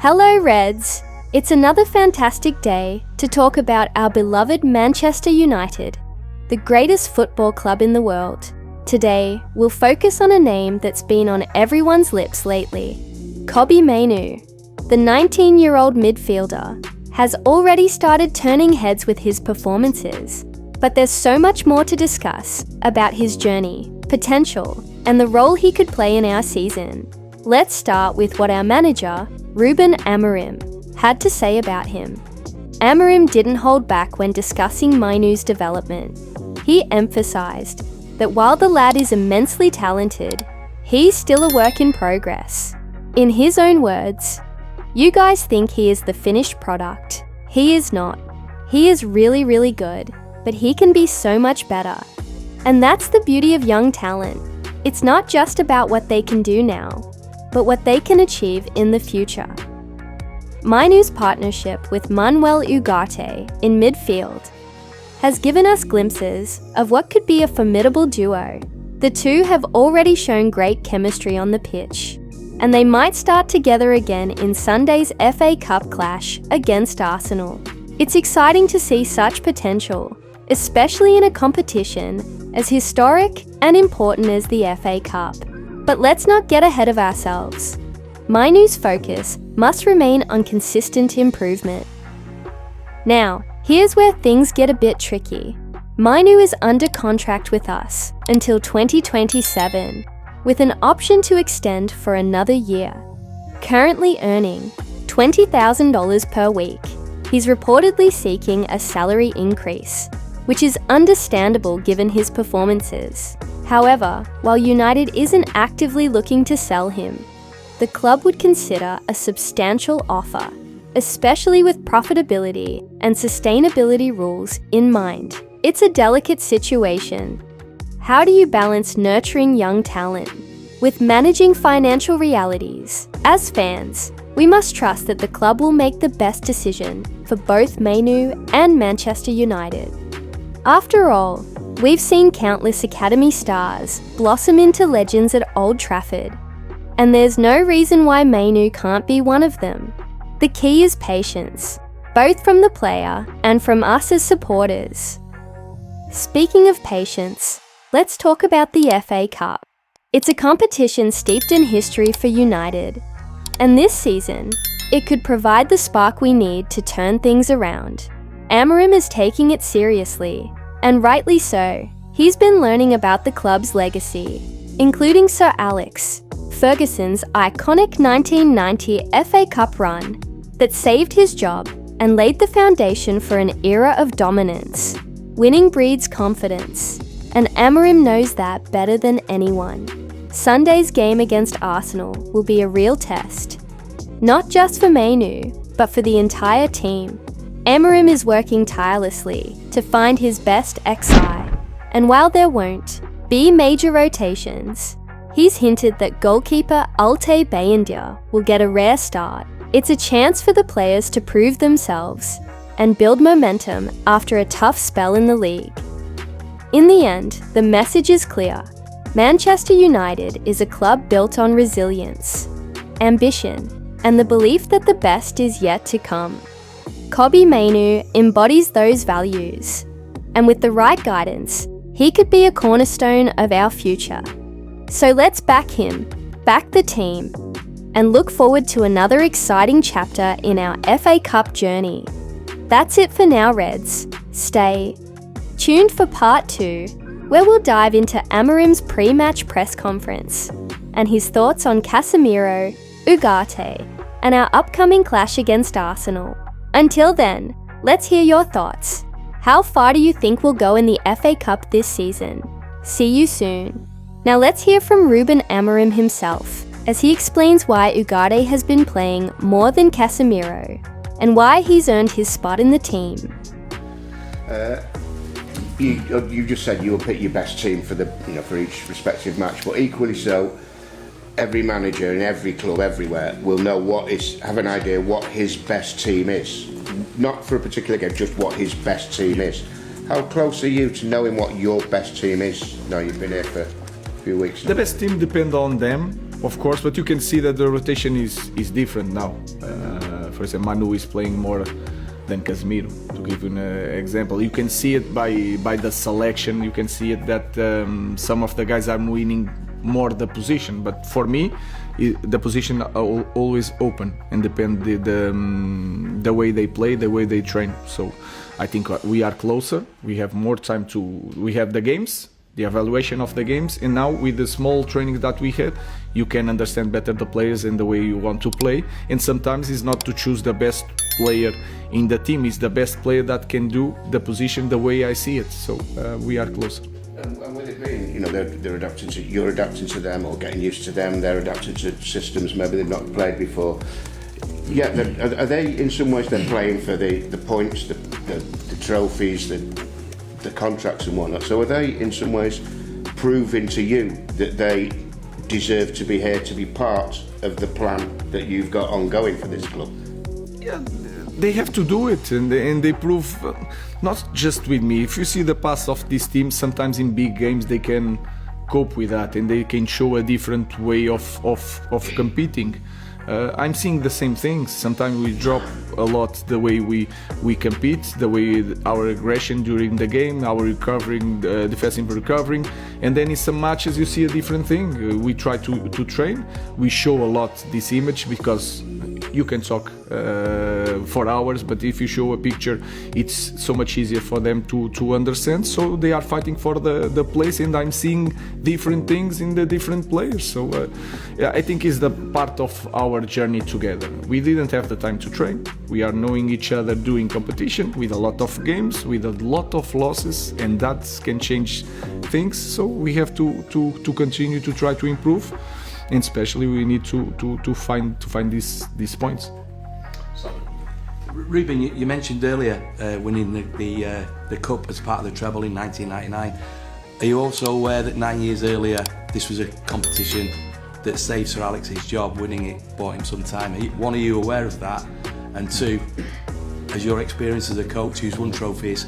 Hello Reds! It's another fantastic day to talk about our beloved Manchester United, the greatest football club in the world. Today, we'll focus on a name that's been on everyone's lips lately. Kobbie Mainoo, the 19-year-old midfielder, has already started turning heads with his performances. But there's so much more to discuss about his journey, potential, and the role he could play in our season. Let's start with what our manager, Ruben Amorim, had to say about him. Amorim didn't hold back when discussing Mainoo's development. He emphasised that while the lad is immensely talented, he's still a work in progress. In his own words, "You guys think he is the finished product. He is not. He is really, really good, but he can be so much better." And that's the beauty of young talent. It's not just about what they can do now, but what they can achieve in the future. Mainoo's partnership with Manuel Ugarte in midfield has given us glimpses of what could be a formidable duo. The two have already shown great chemistry on the pitch, and they might start together again in Sunday's FA Cup clash against Arsenal. It's exciting to see such potential, especially in a competition as historic and important as the FA Cup. But let's not get ahead of ourselves. Mainoo's focus must remain on consistent improvement. Now, here's where things get a bit tricky. Mainoo is under contract with us until 2027, with an option to extend for another year. Currently earning $20,000 per week, he's reportedly seeking a salary increase, which is understandable given his performances. However, while United isn't actively looking to sell him, the club would consider a substantial offer, especially with profitability and sustainability rules in mind. It's a delicate situation. How do you balance nurturing young talent with managing financial realities? As fans, we must trust that the club will make the best decision for both Mainoo and Manchester United. After all, we've seen countless academy stars blossom into legends at Old Trafford, and there's no reason why Mainoo can't be one of them. The key is patience, both from the player and from us as supporters. Speaking of patience, let's talk about the FA Cup. It's a competition steeped in history for United, and this season, it could provide the spark we need to turn things around. Amorim is taking it seriously, and rightly so. He's been learning about the club's legacy, including Sir Alex Ferguson's iconic 1990 FA Cup run that saved his job and laid the foundation for an era of dominance. Winning breeds confidence, and Amorim knows that better than anyone. Sunday's game against Arsenal will be a real test, not just for Mainoo, but for the entire team. Amorim is working tirelessly to find his best XI, and while there won't be major rotations, he's hinted that goalkeeper Ugarte'S will get a rare start. It's a chance for the players to prove themselves and build momentum after a tough spell in the league. In the end, the message is clear. Manchester United is a club built on resilience, ambition, and the belief that the best is yet to come. Kobbie Mainoo embodies those values, and with the right guidance, he could be a cornerstone of our future. So let's back him, back the team, and look forward to another exciting chapter in our FA Cup journey. That's it for now, Reds. Stay tuned for part 2, where we'll dive into Amorim's pre-match press conference and his thoughts on Casemiro, Ugarte, and our upcoming clash against Arsenal. Until then, let's hear your thoughts. How far do you think we'll go in the FA Cup this season? See you soon. Now let's hear from Ruben Amorim himself, as he explains why Ugarte has been playing more than Casemiro, and why he's earned his spot in the team. You just said you will pick your best team for for each respective match, but equally so, every manager in every club everywhere will have an idea what his best team is. Not for a particular game, just what his best team is. How close are you to knowing what your best team is? No, you've been here for a few weeks now. The best team depends on them. of course, but you can see that the rotation is different now. For example, Manu is playing more than Casemiro, to give you an example. You can see it by the selection. You can see it that some of the guys are winning more the position, but for me the position are always open and depend the way they play, the way they train. So I think we are closer, we have more time we have the games, the evaluation of the games, and now with the small training that we had, you can understand better the players and the way you want to play. And sometimes it's not to choose the best player in the team, it's the best player that can do the position the way I see it. So we are closer. And with it being, you know, they're adapting to, you're adapting to them or getting used to them, they're adapting to systems maybe they've not played before. Yeah, are they in some ways then playing for the points, the trophies, the contracts and whatnot? So are they in some ways proving to you that they deserve to be here, to be part of the plan that you've got ongoing for this club? Yeah, they have to do it, and they prove, not just with me. If you see the past of this team, sometimes in big games they can cope with that and they can show a different way of competing. I'm seeing the same things. Sometimes we drop a lot the way we compete, the way our aggression during the game, our recovering, defensive recovering, and then in some matches you see a different thing. We try to train, we show a lot this image because you can talk for hours, but if you show a picture it's so much easier for them to understand. So they are fighting for the place, and I'm seeing different things in the different players. So yeah, I think it's the part of our journey together. We didn't have the time to train. We are knowing each other doing competition with a lot of games, with a lot of losses, and that can change things. So we have to continue to try to improve, and especially we need to find these points. So, Ruben, you mentioned earlier winning the cup as part of the treble in 1999. Are you also aware that 9 years earlier this was a competition that saved Sir Alex's job? Winning it bought him some time. One, are you aware of that? And two, as your experience as a coach who's won trophies,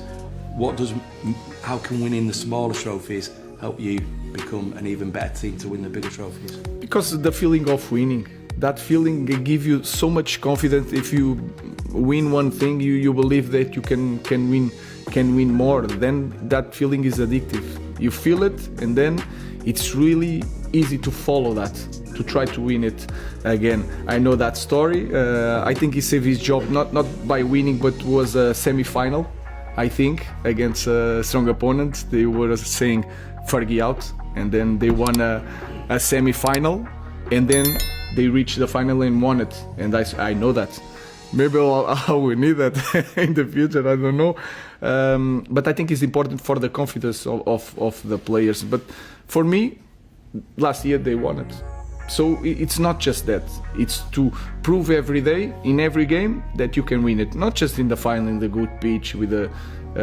how can winning the smaller trophies help you become an even better team to win the bigger trophies? Because the feeling of winning, that feeling gives you so much confidence. If you win one thing, you believe that you can win more. Then that feeling is addictive. You feel it, and then it's really easy to follow that, to try to win it again. I know that story. I think he saved his job not by winning, but was a semi-final, I think, against a strong opponent. They were saying Fergie out, and then they won a semi-final, and then they reached the final and won it. And I know that. Maybe I will need that in the future, I don't know. But I think it's important for the confidence of the players. But for me, last year they won it. So it's not just that. It's to prove every day, in every game, that you can win it. Not just in the final, in the good pitch, with a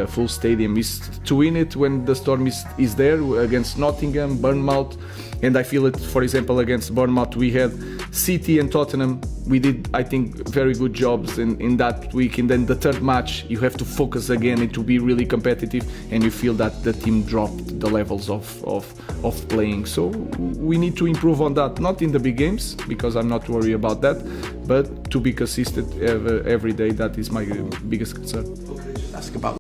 full stadium. It's to win it when the storm is there, against Nottingham, Bournemouth. And I feel it, for example, against Bournemouth, we had City and Tottenham. We did, I think, very good jobs in that week. And then the third match, you have to focus again and to be really competitive. And you feel that the team dropped the levels of playing. So we need to improve on that. Not in the big games, because I'm not worried about that, but to be consistent every day. That is my biggest concern. Okay, just ask about